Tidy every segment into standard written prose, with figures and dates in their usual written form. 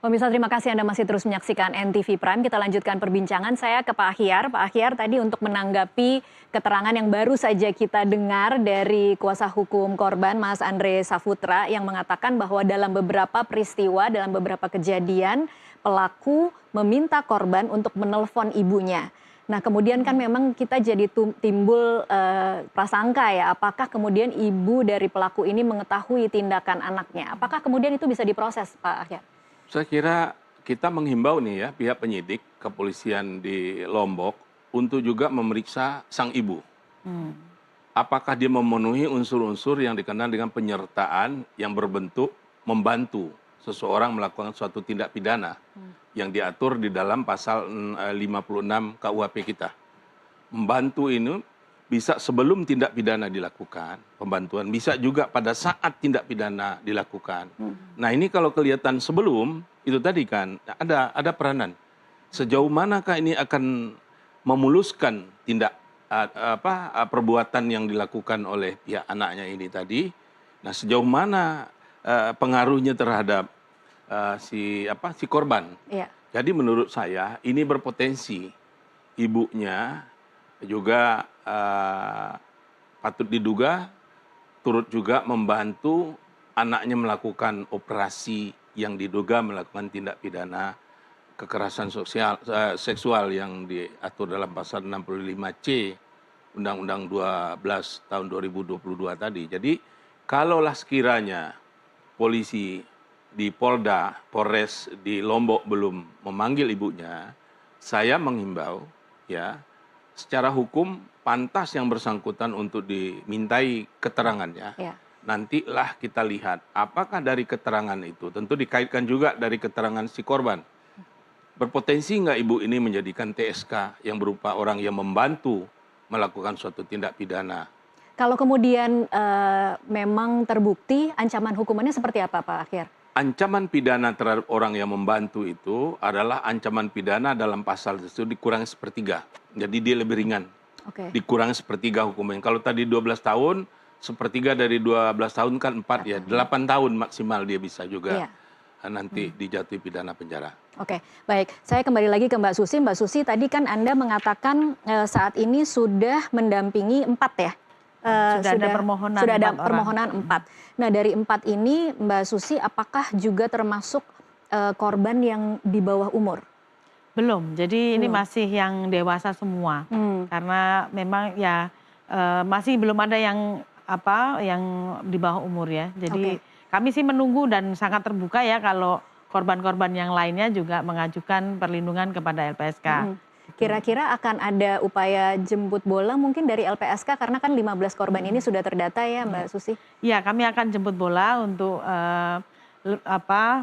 Pemirsa, terima kasih Anda masih terus menyaksikan NTV Prime. Kita lanjutkan perbincangan. Saya ke Pak Ahyar. Pak Ahyar, tadi untuk menanggapi keterangan yang baru saja kita dengar dari kuasa hukum korban Mas Andre Saputra yang mengatakan bahwa dalam beberapa peristiwa, dalam beberapa kejadian, pelaku meminta korban untuk menelpon ibunya. Nah, kemudian kan memang kita jadi timbul prasangka ya, apakah kemudian ibu dari pelaku ini mengetahui tindakan anaknya? Apakah kemudian itu bisa diproses, Pak Ahyar? Saya kira kita menghimbau nih ya, pihak penyidik kepolisian di Lombok untuk juga memeriksa sang ibu. Apakah dia memenuhi unsur-unsur yang dikenal dengan penyertaan yang berbentuk membantu seseorang melakukan suatu tindak pidana yang diatur di dalam pasal 56 KUHP kita. Membantu ini bisa sebelum tindak pidana dilakukan, pembantuan, bisa juga pada saat tindak pidana dilakukan. Nah, ini kalau kelihatan sebelum, itu tadi kan ada peranan. Sejauh manakah ini akan memuluskan perbuatan yang dilakukan oleh pihak anaknya ini tadi. Nah, sejauh mana pengaruhnya terhadap si korban. Iya. Jadi menurut saya ini berpotensi ibunya juga patut diduga turut juga membantu anaknya melakukan operasi yang diduga melakukan tindak pidana kekerasan seksual yang diatur dalam pasal 65C Undang-Undang 12 tahun 2022 tadi. Jadi kalaulah sekiranya polisi di Polres di Lombok belum memanggil ibunya, saya menghimbau ya, secara hukum pantas yang bersangkutan untuk dimintai keterangannya. Ya. Nantilah kita lihat apakah dari keterangan itu, tentu dikaitkan juga dari keterangan si korban. Berpotensi nggak ibu ini menjadikan TSK yang berupa orang yang membantu melakukan suatu tindak pidana. Kalau kemudian memang terbukti, ancaman hukumannya seperti apa, Pak Ahyar? Ancaman pidana terhadap orang yang membantu itu adalah ancaman pidana dalam pasal itu dikurangi sepertiga. Jadi dia lebih ringan. Oke. Dikurangi sepertiga hukumannya. Kalau tadi 12 tahun, sepertiga dari 12 tahun kan 4 ya. 8 tahun maksimal dia bisa juga nanti dijatuhi pidana penjara. Oke, baik. Saya kembali lagi ke Mbak Susi. Mbak Susi, tadi kan Anda mengatakan saat ini sudah mendampingi 4 ya? Sudah ada permohonan 4. Nah, dari 4 ini Mbak Susi apakah juga termasuk korban yang di bawah umur? Belum, jadi ini masih yang dewasa semua. Karena memang ya masih belum ada yang di bawah umur ya. Jadi kami sih menunggu dan sangat terbuka ya kalau korban-korban yang lainnya juga mengajukan perlindungan kepada LPSK. Kira-kira akan ada upaya jemput bola mungkin dari LPSK karena kan 15 korban ini sudah terdata ya Mbak Susi? Iya, kami akan jemput bola untuk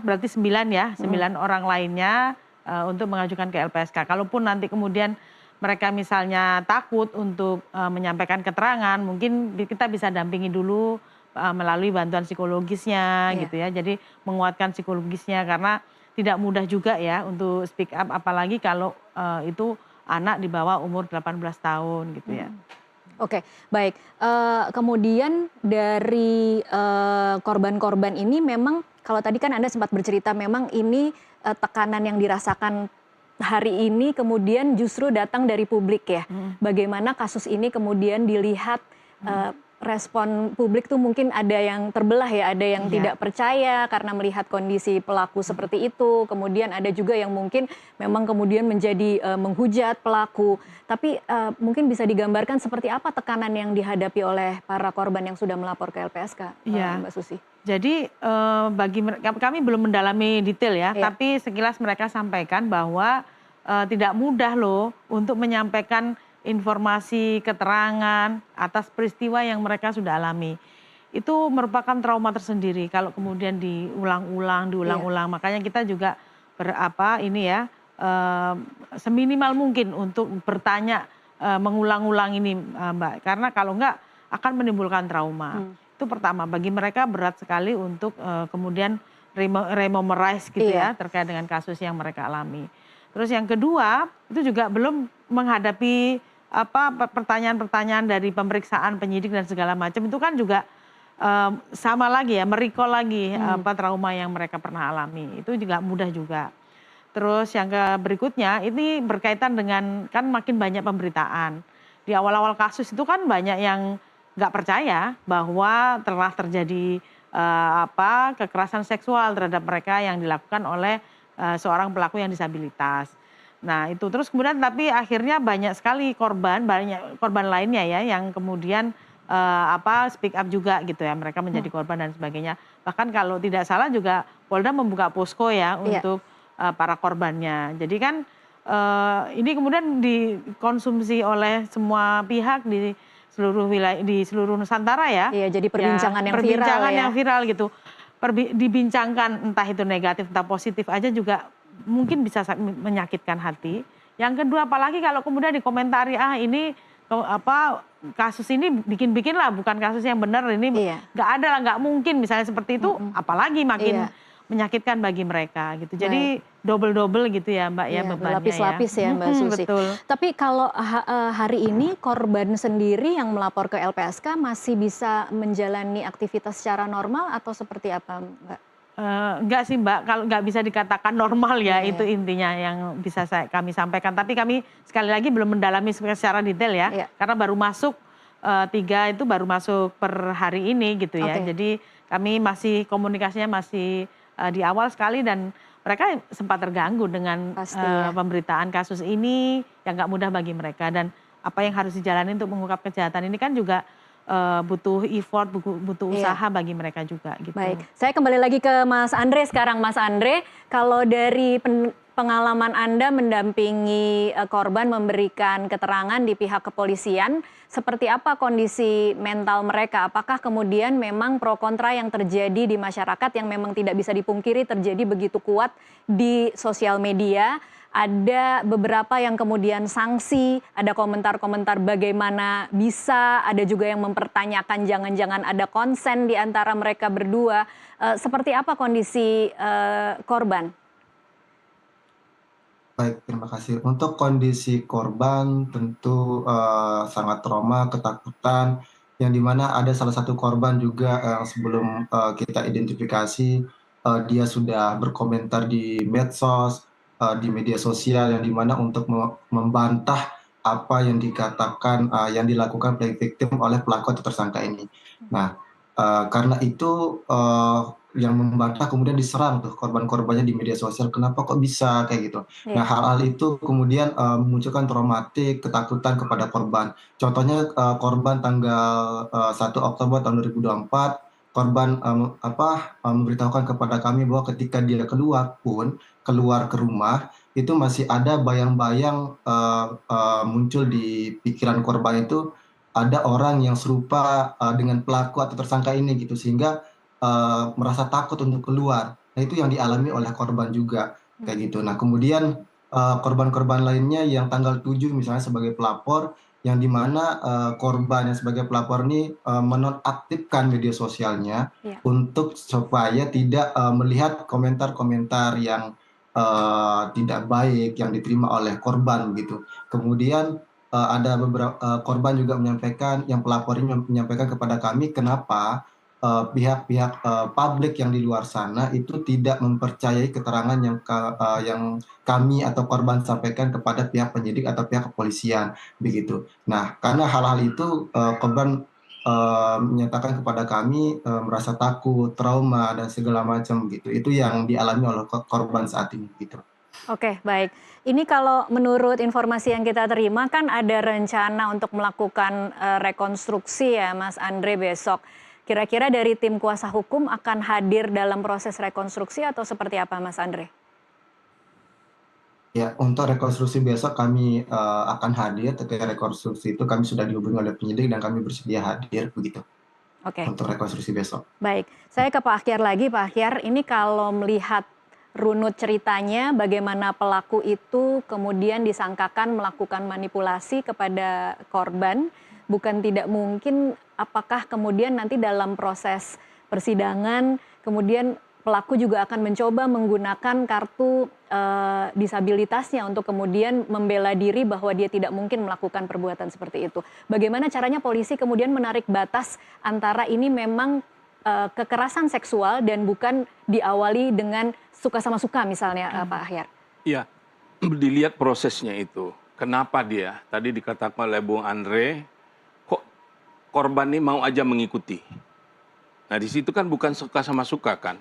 berarti 9 ya, 9 orang lainnya untuk mengajukan ke LPSK. Kalaupun nanti kemudian mereka misalnya takut untuk menyampaikan keterangan, mungkin kita bisa dampingi dulu melalui bantuan psikologisnya gitu ya. Jadi menguatkan psikologisnya karena tidak mudah juga ya untuk speak up, apalagi kalau itu anak di bawah umur 18 tahun gitu ya. Oke, baik. Kemudian dari korban-korban ini memang kalau tadi kan Anda sempat bercerita memang ini tekanan yang dirasakan hari ini kemudian justru datang dari publik ya. Bagaimana kasus ini kemudian dilihat respon publik tuh mungkin ada yang terbelah ya, ada yang tidak percaya karena melihat kondisi pelaku seperti itu. Kemudian ada juga yang mungkin memang kemudian menjadi menghujat pelaku. Tapi mungkin bisa digambarkan seperti apa tekanan yang dihadapi oleh para korban yang sudah melapor ke LPSK, Mbak Susi? Jadi kami belum mendalami detail ya, tapi sekilas mereka sampaikan bahwa tidak mudah loh untuk menyampaikan informasi, keterangan atas peristiwa yang mereka sudah alami. Itu merupakan trauma tersendiri kalau kemudian diulang-ulang. Makanya kita juga seminimal mungkin untuk bertanya mengulang-ulang ini Mbak. Karena kalau enggak akan menimbulkan trauma. Itu pertama, bagi mereka berat sekali untuk kemudian rememorize gitu ya terkait dengan kasus yang mereka alami. Terus yang kedua, itu juga belum menghadapi pertanyaan-pertanyaan dari pemeriksaan penyidik dan segala macam, itu kan juga sama lagi ya, merecall lagi apa trauma yang mereka pernah alami. Itu juga mudah juga. Terus yang berikutnya ini berkaitan dengan kan makin banyak pemberitaan. Di awal-awal kasus itu kan banyak yang nggak percaya bahwa telah terjadi kekerasan seksual terhadap mereka yang dilakukan oleh seorang pelaku yang disabilitas. Nah itu terus kemudian tapi akhirnya banyak sekali banyak korban lainnya ya yang kemudian speak up juga gitu ya, mereka menjadi korban dan sebagainya. Bahkan kalau tidak salah juga Polda membuka posko ya Iya. untuk para korbannya. Jadi kan ini kemudian dikonsumsi oleh semua pihak di seluruh wilayah, di seluruh Nusantara ya. Iya, jadi Ya, perbincangan yang viral perbincangan ya. yang viral gitu. Dibincangkan entah itu negatif entah positif aja juga mungkin bisa menyakitkan hati. Yang kedua apalagi kalau kemudian dikomentari ini kasus ini bikin-bikin lah, bukan kasus yang benar, ini Iya. nggak ada lah, nggak mungkin misalnya seperti itu, apalagi makin Iya. menyakitkan bagi mereka gitu. Jadi Baik. double-double gitu ya Mbak ya Iya, bebannya ya. berlapis-lapis ya Mbak Susi. Betul. Tapi kalau hari ini korban sendiri yang melapor ke LPSK masih bisa menjalani aktivitas secara normal atau seperti apa Mbak? Enggak sih Mbak, kalau nggak bisa dikatakan normal ya, Iya. itu intinya yang bisa kami sampaikan. Tapi kami sekali lagi belum mendalami secara detail ya, Iya. karena baru masuk 3 itu baru masuk per hari ini gitu ya. Oke. Jadi kami masih komunikasinya masih di awal sekali dan mereka sempat terganggu dengan Pasti ya. pemberitaan kasus ini yang nggak mudah bagi mereka dan apa yang harus dijalani untuk mengungkap kejahatan ini kan juga butuh effort, butuh Iya. usaha bagi mereka juga gitu. Baik, saya kembali lagi ke Mas Andre sekarang. Mas Andre, kalau dari pengalaman Anda mendampingi korban memberikan keterangan di pihak kepolisian, seperti apa kondisi mental mereka? Apakah kemudian memang pro kontra yang terjadi di masyarakat yang memang tidak bisa dipungkiri terjadi begitu kuat di sosial media? Ada beberapa yang kemudian sanksi, ada komentar-komentar bagaimana bisa, ada juga yang mempertanyakan jangan-jangan ada konsen di antara mereka berdua. Seperti apa kondisi korban? Baik, terima kasih. Untuk kondisi korban tentu sangat trauma, ketakutan, yang dimana ada salah satu korban juga yang sebelum kita identifikasi, dia sudah berkomentar di medsos, di media sosial, yang dimana untuk membantah apa yang dikatakan, yang dilakukan victim oleh pelaku atau tersangka ini. Nah, karena itu yang membantah kemudian diserang tuh korban-korbannya di media sosial, kenapa kok bisa kayak gitu. Nah, Iya. hal-hal itu kemudian memunculkan traumatik, ketakutan kepada korban. Contohnya korban tanggal 1 Oktober tahun 2024, korban memberitahukan kepada kami bahwa ketika dia keluar ke rumah, itu masih ada bayang-bayang muncul di pikiran korban itu ada orang yang serupa dengan pelaku atau tersangka ini gitu, sehingga merasa takut untuk keluar. Nah, itu yang dialami oleh korban juga kayak gitu. Nah, kemudian korban-korban lainnya yang tanggal 7 misalnya sebagai pelapor, yang dimana korban yang sebagai pelapor ini menonaktifkan media sosialnya Iya. untuk supaya tidak melihat komentar-komentar yang tidak baik yang diterima oleh korban begitu. Kemudian ada beberapa korban juga menyampaikan, yang pelapor ini menyampaikan kepada kami kenapa pihak-pihak publik yang di luar sana itu tidak mempercayai keterangan yang kami atau korban sampaikan kepada pihak penyidik atau pihak kepolisian begitu. Nah, karena hal-hal itu korban menyatakan kepada kami merasa takut, trauma dan segala macam gitu. Itu yang dialami oleh korban saat ini gitu. Oke, baik. Ini kalau menurut informasi yang kita terima kan ada rencana untuk melakukan rekonstruksi ya Mas Andre besok. Kira-kira dari tim kuasa hukum akan hadir dalam proses rekonstruksi atau seperti apa Mas Andre? Ya, untuk rekonstruksi besok kami akan hadir. Terkait rekonstruksi itu kami sudah dihubungi oleh penyidik dan kami bersedia hadir begitu Oke, untuk rekonstruksi besok. baik. Saya ke Pak Akhyar lagi, Pak Akhyar. Ini kalau melihat runut ceritanya bagaimana pelaku itu kemudian disangkakan melakukan manipulasi kepada korban, bukan tidak mungkin apakah kemudian nanti dalam proses persidangan kemudian pelaku juga akan mencoba menggunakan kartu disabilitasnya untuk kemudian membela diri bahwa dia tidak mungkin melakukan perbuatan seperti itu. Bagaimana caranya polisi kemudian menarik batas antara ini memang kekerasan seksual dan bukan diawali dengan suka sama suka misalnya, Pak Ahyar? Iya, dilihat prosesnya itu. Kenapa dia? Tadi dikatakan oleh Bung Andre, kok korban ini mau aja mengikuti. Nah di situ kan bukan suka sama suka kan.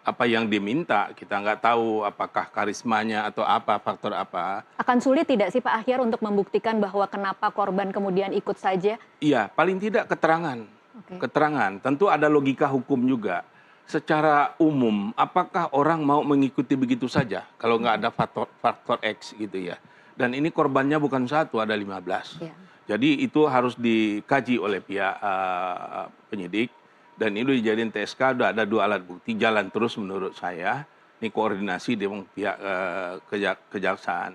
Apa yang diminta, kita nggak tahu apakah karismanya atau apa, faktor apa. Akan sulit tidak sih Pak Ahyar untuk membuktikan bahwa kenapa korban kemudian ikut saja? Iya, paling tidak keterangan. Oke. Keterangan, tentu ada logika hukum juga. Secara umum, apakah orang mau mengikuti begitu saja kalau nggak ada faktor X gitu ya. Dan ini korbannya bukan satu, ada 15. Ya. Jadi itu harus dikaji oleh pihak penyidik. Dan itu dijadiin TSK, udah ada 2 alat bukti, jalan terus menurut saya. Ini koordinasi dengan pihak kejaksaan.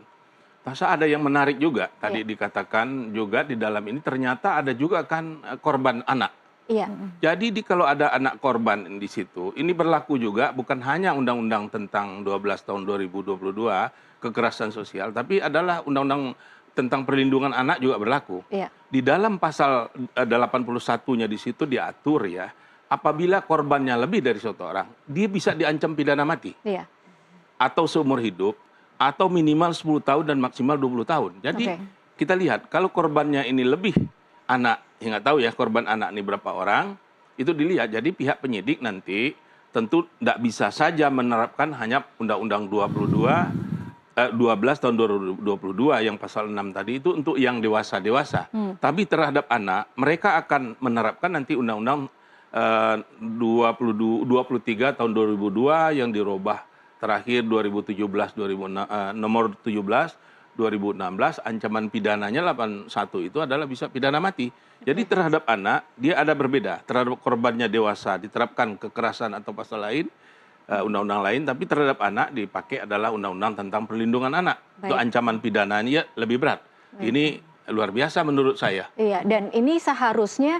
Masa ada yang menarik juga, tadi dikatakan juga di dalam ini ternyata ada juga kan korban anak. Iya. Jadi kalau ada anak korban di situ, ini berlaku juga bukan hanya undang-undang tentang 12 tahun 2022, kekerasan sosial, tapi adalah undang-undang tentang perlindungan anak juga berlaku. Iya. Di dalam pasal 81-nya di situ diatur ya, apabila korbannya lebih dari 1 orang, dia bisa diancam pidana mati. Iya. Atau seumur hidup, atau minimal 10 tahun dan maksimal 20 tahun. Jadi kita lihat, kalau korbannya ini lebih anak, ya nggak tahu ya korban anak ini berapa orang, itu dilihat. Jadi pihak penyidik nanti tentu tidak bisa saja menerapkan hanya Undang-Undang 12 tahun 2022 yang pasal 6 tadi itu untuk yang dewasa-dewasa. Tapi terhadap anak, mereka akan menerapkan nanti Undang-Undang 23 tahun 2002 yang dirubah terakhir 2017 nomor 17 2016, ancaman pidananya 81 itu adalah bisa pidana mati. Jadi terhadap anak dia ada berbeda, terhadap korbannya dewasa diterapkan kekerasan atau pasal lain, undang-undang lain, tapi terhadap anak dipakai adalah undang-undang tentang perlindungan anak. Itu ancaman pidananya lebih berat. Ini luar biasa menurut saya. Iya, dan ini seharusnya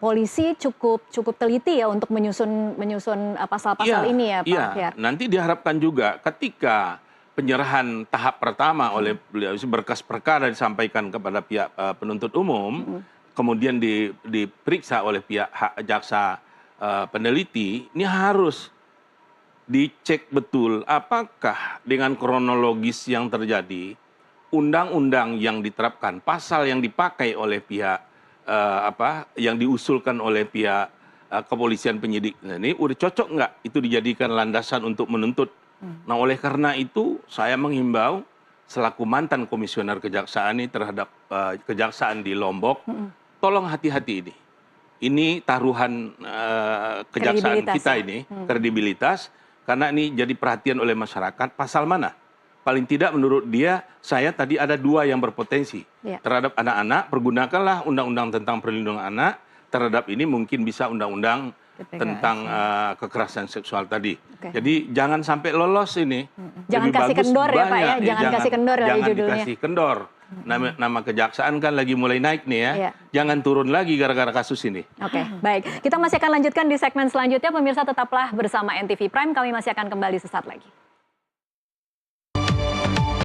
polisi cukup teliti ya untuk menyusun pasal-pasal ini ya Pak Ahyar. Nanti diharapkan juga ketika penyerahan tahap pertama oleh beliau berkas perkara disampaikan kepada pihak penuntut umum, kemudian diperiksa oleh pihak jaksa peneliti, ini harus dicek betul apakah dengan kronologis yang terjadi, undang-undang yang diterapkan, pasal yang dipakai oleh pihak yang diusulkan oleh pihak kepolisian penyidik ini udah cocok nggak itu dijadikan landasan untuk menuntut. Nah oleh karena itu saya menghimbau selaku mantan komisioner kejaksaan ini terhadap kejaksaan di Lombok, tolong hati-hati ini. Ini taruhan kejaksaan kita ini, kredibilitas, karena ini jadi perhatian oleh masyarakat. Pasal mana? Paling tidak menurut dia, saya tadi ada 2 yang berpotensi. Terhadap anak-anak, pergunakanlah undang-undang tentang perlindungan anak. Terhadap ini mungkin bisa undang-undang tentang kekerasan seksual tadi. Jadi jangan sampai lolos ini. Jangan kasih kendor ya Pak ya, jangan kasih kendor dari judulnya. Jangan dikasih kendor. Nama kejaksaan kan lagi mulai naik nih ya. Jangan turun lagi gara-gara kasus ini. Oke, baik. Kita masih akan lanjutkan di segmen selanjutnya. Pemirsa tetaplah bersama NTV Prime, kami masih akan kembali sesaat lagi.